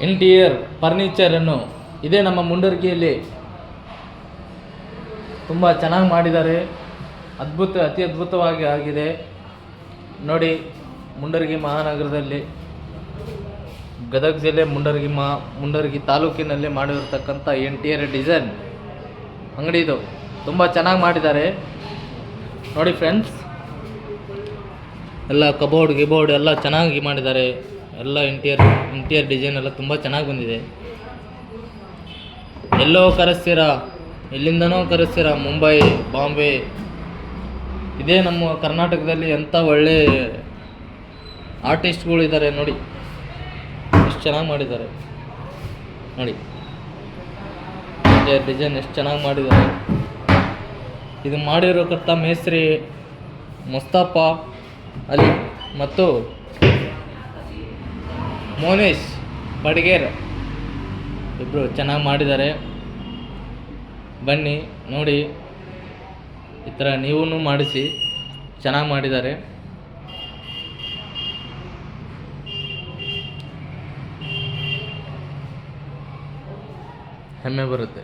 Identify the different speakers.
Speaker 1: Interior ಫರ್ನಿಚರನ್ನು ಇದೇ ನಮ್ಮ ಮುಂಡರಗಿಯಲ್ಲಿ ತುಂಬ ಚೆನ್ನಾಗಿ ಮಾಡಿದ್ದಾರೆ. ಅತಿ ಅದ್ಭುತವಾಗಿ ಆಗಿದೆ ನೋಡಿ. ಮುಂಡರಗಿ ಮಹಾನಗರದಲ್ಲಿ ಗದಗ ಜಿಲ್ಲೆ ಮುಂಡರಗಿ ತಾಲೂಕಿನಲ್ಲಿ ಮಾಡಿರತಕ್ಕಂಥ ಇಂಟೀರಿಯರ್ ಡಿಸೈನ್ ಅಂಗಡಿ ಇದು. ತುಂಬ ಚೆನ್ನಾಗಿ ಮಾಡಿದ್ದಾರೆ ನೋಡಿ ಫ್ರೆಂಡ್ಸ್. ಎಲ್ಲ ಕಬೋರ್ಡ್ ಎಲ್ಲ ಚೆನ್ನಾಗಿ ಮಾಡಿದ್ದಾರೆ. ಎಲ್ಲ ಇಂಟೀರಿಯರ್ ಡಿಸೈನ್ ಎಲ್ಲ ತುಂಬ ಚೆನ್ನಾಗಿ ಬಂದಿದೆ. ಎಲ್ಲೋ ಕರೆಸ್ತೀರಾ, ಎಲ್ಲಿಂದನೋ ಕರೆಸ್ತೀರಾ, ಮುಂಬೈ, ಬಾಂಬೆ. ಇದೇ ನಮ್ಮ ಕರ್ನಾಟಕದಲ್ಲಿ ಎಂಥ ಒಳ್ಳೆ ಆರ್ಟಿಸ್ಟ್ಗಳಿದ್ದಾರೆ ನೋಡಿ. ಎಷ್ಟು ಚೆನ್ನಾಗಿ ಮಾಡಿದ್ದಾರೆ ನೋಡಿ. ಇಂಟೀರಿಯರ್ ಡಿಸೈನ್ ಎಷ್ಟು ಚೆನ್ನಾಗಿ ಮಾಡಿದ್ದಾರೆ. ಇದು ಮಾಡಿರೋಕಂಥ ಮೇಸ್ತ್ರಿ ಮುಸ್ತಫಾ ಅಲಿ ಮತ್ತು ಮೋನೇಶ್ ಬಡ್ಗೇರ್ ಇಬ್ಬರು ಚೆನ್ನಾಗಿ ಮಾಡಿದ್ದಾರೆ. ಬನ್ನಿ ನೋಡಿ, ಈ ಥರ ನೀವೂ ಮಾಡಿಸಿ. ಚೆನ್ನಾಗಿ ಮಾಡಿದ್ದಾರೆ. ಹೆಮ್ಮೆ ಬರುತ್ತೆ.